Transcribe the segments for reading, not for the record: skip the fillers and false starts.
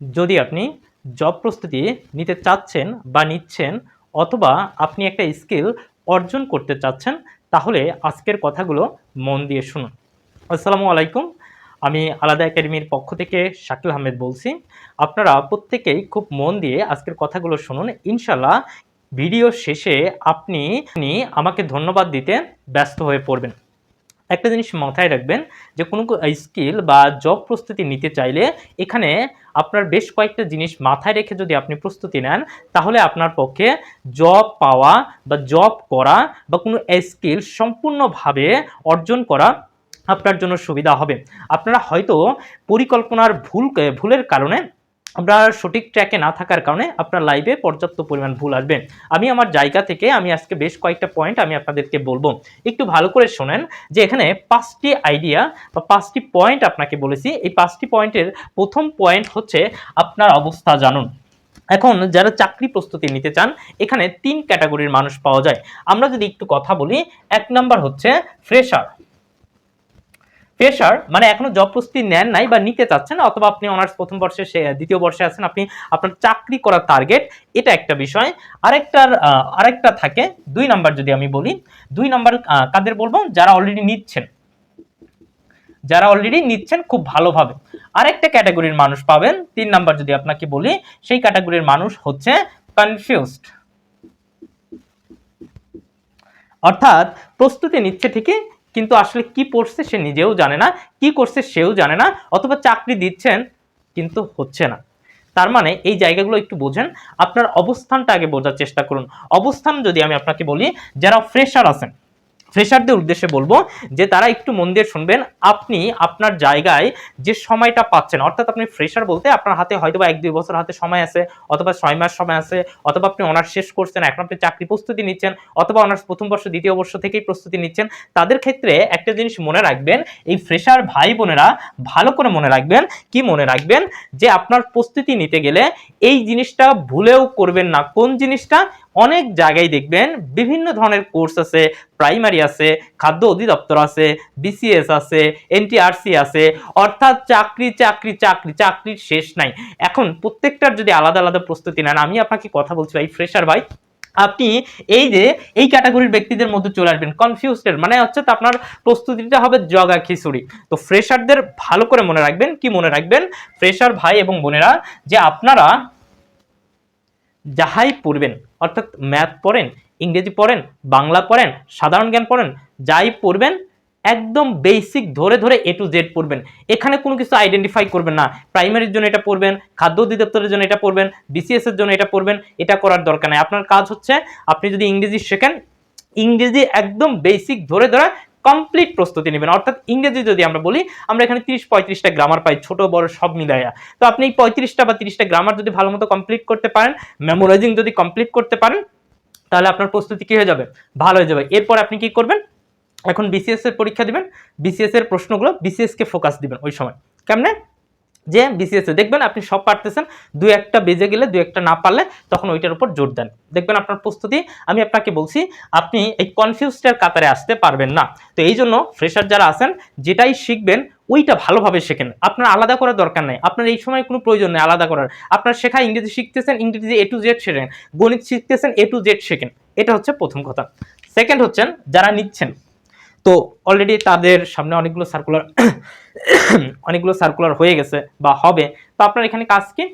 যদি আপনি জব প্রস্তুতি নিতে চাচ্ছেন বা নিচ্ছেন, অথবা আপনি একটা স্কিল অর্জন করতে চাচ্ছেন, তাহলে আজকের কথাগুলো মন দিয়ে শুনুন। আসসালামু আলাইকুম। আমি আলাদা একাডেমির পক্ষ থেকে শাকিল আহমেদ বলছি। আপনারা প্রত্যেকেই খুব মন দিয়ে আজকের কথাগুলো শুনুন। ইনশাআল্লাহ ভিডিও শেষে আপনি আমাকে ধন্যবাদ দিতে ব্যস্ত হয়ে পড়বেন। একটা জিনিস মাথায় রাখবেন যে কোনো স্কিল বা জব প্রস্তুতি নিতে চাইলে এখানে আপনার বেশ কয়েকটা জিনিস মাথায় রেখে যদি আপনি প্রস্তুতি নেন, তাহলে আপনার পক্ষে জব পাওয়া বা জব করা বা কোনো স্কিল সম্পূর্ণভাবে অর্জন করা আপনার জন্য সুবিধা হবে। আপনারা হয়তো পরিকল্পনার ভুলের কারণে, আমরা সঠিক ট্র্যাকে না থাকার কারণে আপনার লাইফে পর্যাপ্ত পরিমাণ ভুল আসবে। আমি আমার জায়গা থেকে আমি আজকে বেশ কয়েকটা পয়েন্ট আমি আপনাদেরকে বলবো। একটু ভালো করে শোনেন যে এখানে 5টি আইডিয়া বা 5টি পয়েন্ট আপনাকে বলেছি। এই 5টি পয়েন্টের প্রথম পয়েন্ট হচ্ছে আপনার অবস্থা জানুন। এখন যারা চাকরি প্রস্তুতি নিতে চান, এখানে 3 ক্যাটাগরির মানুষ পাওয়া যায়। আমরা যদি একটু কথা বলি, 1 নাম্বার হচ্ছে ফ্রেশার। ফ্রেশার মানে এখনো জব প্রস্তুতি নেন নাই বা নিতে চাচ্ছেন, অথবা আপনি অনার্স প্রথম বর্ষে দ্বিতীয় বর্ষে আছেন, আপনি আপনার চাকরি করার টার্গেট, এটা একটা বিষয়। আরেকটা থাকে 2 নাম্বার। যদি আমি বলি 2 নাম্বার কাদের বলবো, যারা অলরেডি নিচ্ছেন খুব ভালোভাবে। আরেকটা ক্যাটাগরির মানুষ পাবেন 3 নাম্বার যদি আপনাকে বলি, সেই ক্যাটাগরির মানুষ হচ্ছে কনফিউজড। অর্থাৎ প্রস্তুতি নিচ্ছে ঠিকই, কিন্তু আসলে কি পড়ছে সে নিজেও জানে না, কি করছে সেও জানে না, অথবা চাকরি দিচ্ছেন কিন্তু হচ্ছে না। তার মানে এই জায়গাগুলো একটু বোঝেন, আপনার অবস্থানটা আগে বোঝার চেষ্টা করুন। অবস্থান যদি আমি আপনাকে বলি, যারা ফ্রেশার আছেন, ফ্রেশারদের উদ্দেশ্যে বলবো যে তারা একটু মন দিয়ে শুনবেন। আপনি আপনার জায়গায় যে সময়টা পাচ্ছেন, অর্থাৎ আপনি ফ্রেশার বলতে আপনার হাতে হয়তো 1-2 বছর হাতে সময় আছে, অথবা 6 মাস সময় আছে, অথবা আপনি অনার্স শেষ করছেন, এখন আপনি চাকরি প্রস্তুতি নিচ্ছেন, অথবা অনার্স প্রথম বর্ষ দ্বিতীয় বর্ষ থেকেই প্রস্তুতি নিচ্ছেন। তাদের ক্ষেত্রে একটা জিনিস মনে রাখবেন, এই ফ্রেশার ভাই বোনেরা ভালো করে মনে রাখবেন, কি মনে রাখবেন, যে আপনার প্রস্তুতি নিতে গেলে এই জিনিসটা ভুলেও করবেন না। কোন জিনিসটা? অনেক জায়গায় দেখবেন বিভিন্ন ধরনের কোর্স আছে, প্রাইমারি আছে, খাদ্য অধিদপ্তর আছে, বিসিএস আছে, এনটিআরসি আছে, অর্থাৎ চাকরি চাকরি চাকরি, চাকরির শেষ নাই। এখন প্রত্যেকটার যদি আলাদা আলাদা প্রস্তুতি নেন, আমি আপনাকে কথা বলছি ভাই ফ্রেশার ভাই, আপনি এই ক্যাটাগরির ব্যক্তিদের মধ্যে চলে আসবেন। কনফিউজড মানে হচ্ছে তো আপনার প্রস্তুতিটা হবে জগা খিচুড়ি। তো ফ্রেশারদের ভালো করে মনে রাখবেন, কি মনে রাখবেন, ফ্রেশার ভাই এবং বোনেরা, যে আপনারা যাহাই পড়বেন, অর্থাৎ ম্যাথ পড়েন, ইংরেজি পড়েন, বাংলা পড়েন, সাধারণ জ্ঞান পড়েন, যাই পড়বেন একদম বেসিক ধরে ধরে এ টু জেড পড়বেন। এখানে কোনো কিছু আইডেন্টিফাই করবেন না, প্রাইমারির জন্য এটা পড়বেন, খাদ্য অধিদপ্তরের জন্য এটা পড়বেন, বিসিএস এর জন্য এটা পড়বেন, এটা করার দরকার নেই। আপনার কাজ হচ্ছে আপনি যদি ইংরেজি শেখেন, ইংরেজি একদম বেসিক ধরে ধরে কমপ্লিট প্রস্তুতি নেবেন। অর্থাৎ ইংরেজি যদি আমরা বলি, আমরা এখানে 30-35টা গ্রামার পাই, ছোট বড় সব মিলাইয়া। তো আপনি 35টা বা 30টা গ্রামার যদি ভালো মতো কমপ্লিট করতে পারেন, মেমোরাইজিং যদি কমপ্লিট করতে পারেন, তাহলে আপনার প্রস্তুতি কি হয়ে যাবে, ভালো হয়ে যাবে। এরপর আপনি কি করবেন, এখন বিসিএস এর পরীক্ষা দিবেন, বিসিএস এর প্রশ্নগুলো বিসিএস কে ফোকাস দিবেন ওই সময়। কেমনে? যে বিসিএস এ দেখবেন আপনি সব পারতেছেন, 2-1টা বেজে গেলে, 2-1টা না পারলে তখন ওইটার উপর জোর দেন, দেখবেন আপনার প্রস্তুতি, আমি আপনাকে বলছি, আপনি এই কনফিউজডের কাতারে আসতে পারবেন না। তো এই জন্য ফ্রেশার যারা আছেন, যেটাই শিখবেন ওইটা ভালোভাবে শেখেন। আপনার আলাদা করার দরকার নেই, আপনার এই সময় কোনো প্রয়োজন নেই আলাদা করার। আপনার শেখা, ইংরেজি শিখতেছেন, ইংরেজি এ টু জেড শেখেন, গণিত শিখতেছেন, এ টু জেড শেখেন। এটা হচ্ছে প্রথম কথা। সেকেন্ড হচ্ছেন যারা নিচ্ছেন, তো অলরেডি তাদের সামনে অনেকগুলো সার্কুলার হয়ে গেছে বা হবে। তো আপনার এখানে কাজ কি,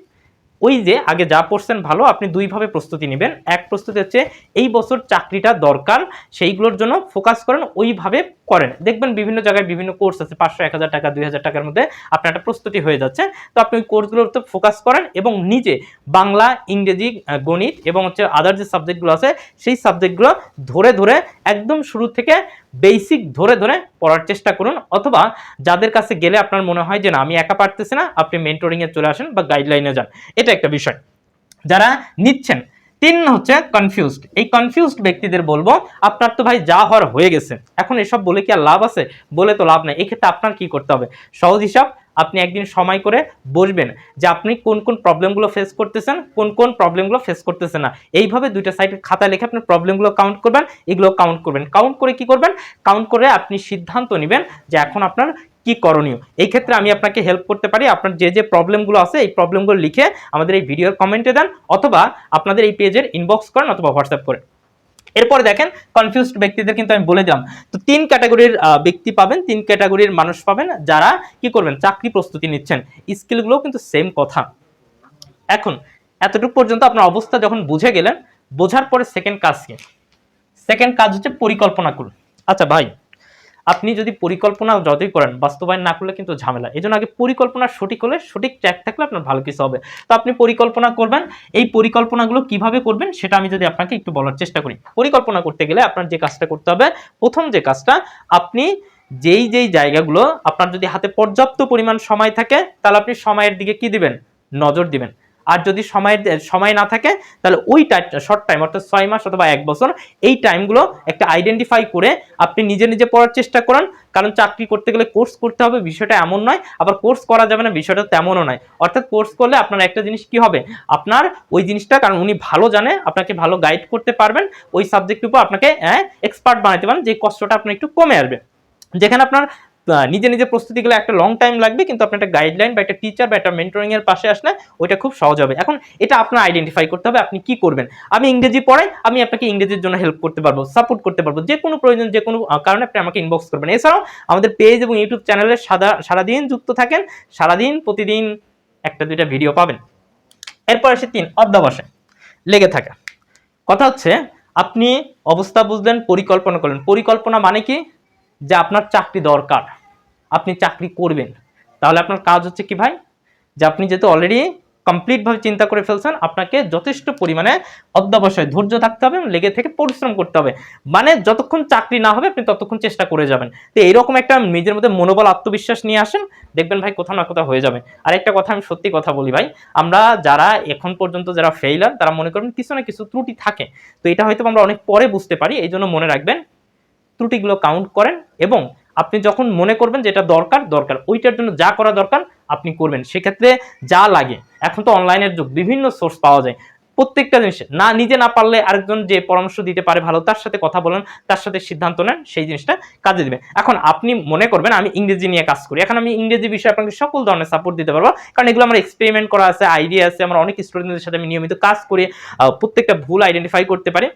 ওই যে আগে যা পড়ছেন ভালো, আপনি দুইভাবে প্রস্তুতি নেবেন। এক প্রস্তুতি হচ্ছে এই বছর চাকরিটা দরকার, সেইগুলোর জন্য ফোকাস করেন, ওইভাবে করেন। দেখবেন বিভিন্ন জায়গায় বিভিন্ন কোর্স আছে, 500, 1000 টাকা, 2000 টাকার মধ্যে আপনার একটা প্রস্তুতি হয়ে যাচ্ছে। তো আপনি ওই কোর্সগুলোতে ফোকাস করেন এবং নিজে বাংলা, ইংরেজি, গণিত এবং হচ্ছে আদার যে সাবজেক্টগুলো আছে, সেই সাবজেক্টগুলো ধরে ধরে একদম শুরু থেকে বেসিক ধরে ধরে পড়ার চেষ্টা করুন। অথবা যাদের কাছে গেলে আপনার মনে হয় যে না আমি একা পারতেছি না, আপনি মেন্টরিং এ চলে আসেন বা গাইডলাইনে যান। এটা একটা বিষয়। যারা নিচ্ছেন, 3 হচ্ছে কনফিউজড। এই কনফিউজড ব্যক্তিদের বলবো, আপনার তো ভাই যা হওয়ার হয়ে গেছে, এখন এসব বলে কি আর লাভ আছে? বলে তো লাভ নাই। এক্ষেত্রে আপনার কি করতে হবে, সহজ হিসাব, আপনি একদিন সময় করে বসবেন যে আপনি কোন কোন প্রবলেমগুলো ফেস করতেছেন, কোন কোন প্রবলেমগুলো ফেস করতেছেন না। এইভাবে 2টা সাইডের খাতায় লিখে আপনি প্রবলেমগুলো কাউন্ট করবেন, এগুলো কাউন্ট করবেন। কাউন্ট করে কি করবেন, কাউন্ট করে আপনি সিদ্ধান্ত নেবেন যে এখন আপনার কি করণীয়। এই ক্ষেত্রে আমি আপনাকে হেল্প করতে পারি। আপনার যে যে প্রবলেমগুলো আছে এই প্রবলেমগুলো লিখে আমাদের এই ভিডিওর কমেন্টে দেন, অথবা আপনাদের এই পেজের ইনবক্স করেন অথবা হোয়াটসঅ্যাপ করেন। এরপরে দেখেন কনফিউজড ব্যক্তিদের কিন্তু আমি বলে দিলাম। তো 3 ক্যাটাগরির ব্যক্তি পাবেন, 3 ক্যাটাগরির মানুষ পাবেন যারা কি করবেন, চাকরি প্রস্তুতি নিচ্ছেন। স্কিলগুলো কিন্তু সেম কথা। এখন এতটুকু পর্যন্ত আপনার অবস্থা যখন বুঝে গেলেন, বোঝার পরে সেকেন্ড কাজ কি? সেকেন্ড কাজ হচ্ছে পরিকল্পনা করুন। আচ্ছা ভাই, আপনি যদি পরিকল্পনা যতই করেন, বাস্তবায়ন না করলে কিন্তু ঝামেলা। এই জন্য আগে পরিকল্পনা সঠিক হলে, সঠিক ট্র্যাক থাকলে আপনার ভালো কিছু হবে। তো আপনি পরিকল্পনা করবেন। এই পরিকল্পনাগুলো কিভাবে করবেন সেটা আমি যদি আপনাকে একটু বলার চেষ্টা করি। পরিকল্পনা করতে গেলে আপনার যে কাজটা করতে হবে, প্রথম যে কাজটা, আপনি যেই যেই জায়গাগুলো আপনার যদি হাতে পর্যাপ্ত পরিমাণ সময় থাকে, তাহলে আপনি সময়ের দিকে কি দিবেন, নজর দিবেন। আর যদি সময় না থাকে, তাহলে ওই শর্ট টাইম অর্থাৎ 6 মাস অথবা 1 বছর, এই টাইমগুলো একটা আইডেন্টিফাই করে আপনি নিজে নিজে পড়ার চেষ্টা করেন। কারণ চাকরি করতে গেলে কোর্স করতে হবে বিষয়টা এমন নয়, আবার কোর্স করা যাবে না বিষয়টা তেমনও নয়। অর্থাৎ কোর্স করলে আপনার একটা জিনিস কি হবে, আপনার ওই জিনিসটা, কারণ উনি ভালো জানে, আপনাকে ভালো গাইড করতে পারবেন, ওই সাবজেক্টের উপর আপনাকে এক্সপার্ট বানাতে পারেন, যে কষ্টটা আপনার একটু কমে আসবে। যেখানে আপনার নিজে নিজে প্রস্তুতি গেলে একটা লং টাইম লাগবে, কিন্তু আপনার একটা গাইডলাইন বা একটা টিচার বা একটা মেন্টরিং এর পাশে আসলে ওইটা খুব সহজ হবে। এখন এটা আপনার আইডেন্টিফাই করতে হবে আপনি কি করবেন। আমি ইংরেজি পড়াই, আমি আপনাকে ইংরেজির জন্য হেল্প করতে পারবো, সাপোর্ট করতে পারবো। যে কোনো প্রয়োজন, যে কোনো কারণে আপনি আমাকে ইনবক্স করবেন। এছাড়াও আমাদের পেজ এবং ইউটিউব চ্যানেলে সারাদিন যুক্ত থাকেন, সারাদিন প্রতিদিন একটা দুইটা ভিডিও পাবেন। এরপর আসে 3, অধ্যবসায় লেগে থাকা। কথা হচ্ছে আপনি অবস্থা বুঝলেন, পরিকল্পনা করলেন। পরিকল্পনা মানে কি, যে আপনার চাকরি দরকার, আপনি চাকরি করবেন। তাহলে আপনার কাজ হচ্ছে কি ভাই, যে আপনি যেহেতু অলরেডি কমপ্লিটভাবে চিন্তা করে ফেলছেন, আপনাকে যথেষ্ট পরিমাণে অধ্যবসায়, ধৈর্য থাকতে হবে, লেগে থেকে পরিশ্রম করতে হবে। মানে যতক্ষণ চাকরি না হবে আপনি ততক্ষণ চেষ্টা করে যাবেন। তো এইরকম একটা নিজের মধ্যে মনোবল, আত্মবিশ্বাস নিয়ে আসেন, দেখবেন ভাই কোথাও না কোথাও হয়ে যাবে। আর একটা কথা আমি সত্যি কথা বলি ভাই, আমরা যারা এখন পর্যন্ত যারা ফেইলার, তারা মনে করবেন কিছু না কিছু ত্রুটি থাকে। তো এটা হয়তো আমরা অনেক পরে বুঝতে পারি। এই জন্য মনে রাখবেন, ত্রুটিগুলো কাউন্ট করেন, এবং আপনি যখন মনে করবেন যে এটা দরকার, ওইটার জন্য যা করা দরকার আপনি করবেন। সেক্ষেত্রে যা লাগে, এখন তো অনলাইনের যুগ, বিভিন্ন সোর্স পাওয়া যায়। প্রত্যেকটা জিনিস না নিজে না পারলে আরেকজন যে পরামর্শ দিতে পারে ভালো, তার সাথে কথা বলেন, তার সাথে সিদ্ধান্ত নেন, সেই জিনিসটা কাজে দিবে। এখন আপনি মনে করবেন আমি ইংরেজি নিয়ে কাজ করি, এখন আমি ইংরেজি বিষয়ে আপনাকে সকল ধরনের সাপোর্ট দিতে পারবো, কারণ এগুলো আমার এক্সপেরিমেন্ট করা আছে, আইডিয়া আছে, আমার অনেক স্টুডেন্টদের সাথে আমি নিয়মিত কাজ করি, প্রত্যেকটা ভুল আইডেন্টিফাই করতে পারি।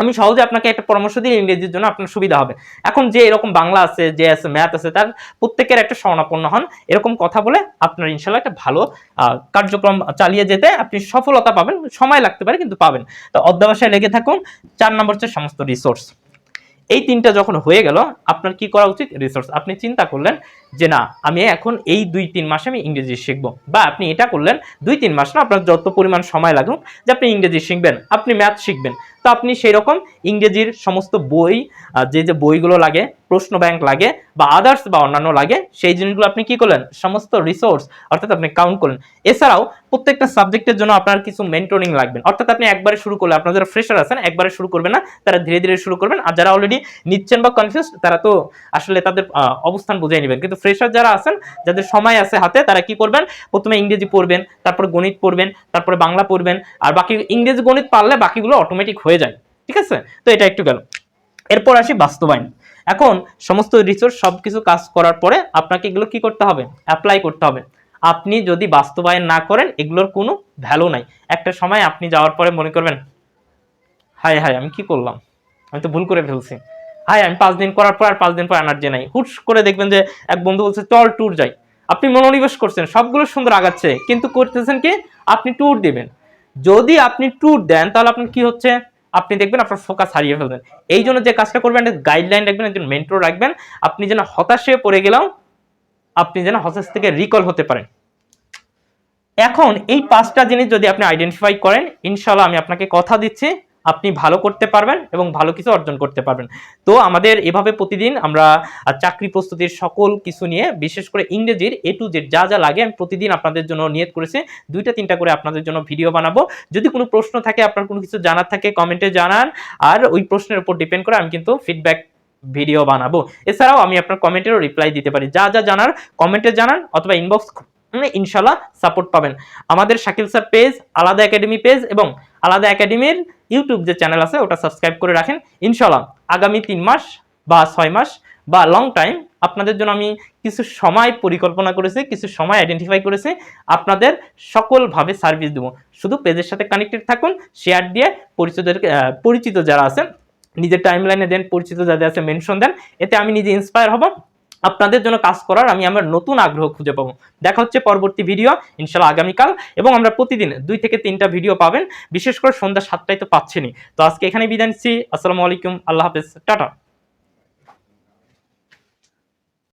আমি সহজে আপনাকে একটা পরামর্শ দিই ইংরেজির জন্য, আপনার সুবিধা হবে। এখন যে এরকম বাংলা আছে, যে আছে ম্যাথ আছে, তার প্রত্যেকের একটা শরণাপন্ন হন। এরকম কথা বলে আপনার ইনশাল্লাহ একটা ভালো কার্যক্রম চালিয়ে যেতে আপনি সফলতা পাবেন। সময় লাগতে পারে, কিন্তু পাবেন। তো অধ্যবসায় লেগে থাকুন। 4 নম্বর হচ্ছে সমস্ত রিসোর্স। এই 3টা যখন হয়ে গেল, আপনার কি করা উচিত, রিসোর্স। আপনি চিন্তা করলেন যে না, আমি এখন এই 2-3 মাসে আমি ইংরেজি শিখবো, বা আপনি এটা করলেন 2-3 মাস না, আপনার যত পরিমাণ সময় লাগুক, যে আপনি ইংরেজি শিখবেন, আপনি ম্যাথ শিখবেন। তো আপনি সেই রকম ইংরেজির সমস্ত বই, যে যে বইগুলো লাগে, প্রশ্ন ব্যাংক লাগে, বা আদার্স বা অন্যান্য লাগে, সেই জিনিসগুলো আপনি কি করলেন, সমস্ত রিসোর্স অর্থাৎ আপনি কাউন্ট করলেন। এছাড়াও প্রত্যেকটা সাবজেক্টের জন্য আপনার কিছু মেন্টরিং লাগবে। অর্থাৎ আপনি একবারে শুরু করলে, আপনারা যারা ফ্রেশার আছেন একবারে শুরু করবেন না, তারা ধীরে ধীরে শুরু করবেন। আর যারা অলরেডি নিচ্ছেন বা কনফিউজড, তারা তো আসলে তাদের অবস্থান বুঝিয়ে নেবেন। কিন্তু ফ্রেশার যারা আছেন, যাদের সময় আছে হাতে, তারা কি করবেন, প্রথমে ইংরেজি পড়বেন, তারপরে গণিত পড়বেন, তারপরে বাংলা পড়বেন, আর বাকি ইংরেজি গণিত পারলে বাকিগুলো অটোমেটিক হয়ে যায়। ঠিক আছে, তো এটা একটু গেল। এরপর আসি বাস্তবায়ন। এখন সমস্ত রিসোর্স সবকিছু কাজ করার পরে আপনাকে এগুলো কি করতে হবে, অ্যাপ্লাই করতে হবে। আপনি যদি বাস্তবায়ন না করেন, এগুলোর কোনো ভ্যালু নাই। একটা সময় আপনি যাওয়ার পরে মনে করবেন, হায় হায় আমি কি করলাম, আমি তো ভুল করে ফেলছি। হায়, আমি 5 দিন করার পর আর 5 দিন পর এনার্জি নাই। হুট করে দেখবেন যে এক বন্ধু বলছে চল ট্যুর যাই। আপনি মনোনিবেশ করছেন, সবগুলো সুন্দর আগাচ্ছে, কিন্তু করতেছেন কি, আপনি ট্যুর দিবেন। যদি আপনি ট্যুর দেন, তাহলে আপনার কি হচ্ছে, আপনি দেখবেন আপনার ফোকাস হারিয়ে ফেলবেন। এই জন্য যে কাজটা করবেন, একটা গাইডলাইন রাখবেন, একজন মেন্টর রাখবেন। আপনি যেন হতাশে পড়ে গেলেও আপনি যেন হতাশ থেকে রিকল হতে পারেন। এখন এই 5টা জিনিস যদি আপনি আইডেন্টিফাই করেন, ইনশাআল্লাহ আমি আপনাকে কথা দিচ্ছি আপনি ভালো করতে পারবেন এবং ভালো কিছু অর্জন করতে পারবেন। তো আমাদের এভাবে প্রতিদিন আমরা চাকরি প্রস্তুতির সকল কিছু নিয়ে, বিশেষ করে ইংরেজির A to Z যা যা লাগে, আমি প্রতিদিন আপনাদের জন্য নিয়ত করেছি 2টা-3টা করে আপনাদের জন্য ভিডিও বানাবো। যদি কোনো প্রশ্ন থাকে, আপনার কোনো কিছু জানার থাকে, কমেন্টে জানান। আর ওই প্রশ্নের উপর ডিপেন্ড করে আমি কিন্তু ফিডব্যাক ভিডিও বানাবো। এছাড়াও আমি আপনার কমেন্টেরও রিপ্লাই দিতে পারি। যা যা জানার কমেন্টে জানান, অথবা ইনবক্স, ইনশাল্লাহ সাপোর্ট পাবেন। আমাদের শাকিল স্যার পেজ, আলাদা একাডেমি পেজ এবং আলাদা একাডেমির ইউটিউব যে চ্যানেল আছে, ওটা সাবস্ক্রাইব করে রাখেন। ইনশাল্লাহ আগামী 3 মাস বা 6 মাস বা লং টাইম আপনাদের জন্য আমি কিছু সময় পরিকল্পনা করেছি, কিছু সময় আইডেন্টিফাই করেছি, আপনাদের সকলভাবে সার্ভিস দেবো। শুধু পেজের সাথে কানেক্টেড থাকুন, শেয়ার দিয়ে পরিচিত যারা আছেন নিজের টাইমলাইনে দেন, পরিচিত যাদের আছে মেনশন দেন, এতে আমি নিজে ইন্সপায়ার হব, আপনাদের জন্য কাজ করার আমি আমার নতুন আগ্রহ খুঁজে পাবো। দেখা হচ্ছে পরবর্তী ভিডিও ইনশাআল্লাহ আগামীকাল, এবং আমরা প্রতিদিন 2 থেকে 3টা ভিডিও পাবেন, বিশেষ করে সন্ধ্যা 7টায় তো পাচ্ছেনই। তো আজকে এখানে বিদায় নিচ্ছি। আসসালামু আলাইকুম, আল্লাহ হাফেজ, টাটা।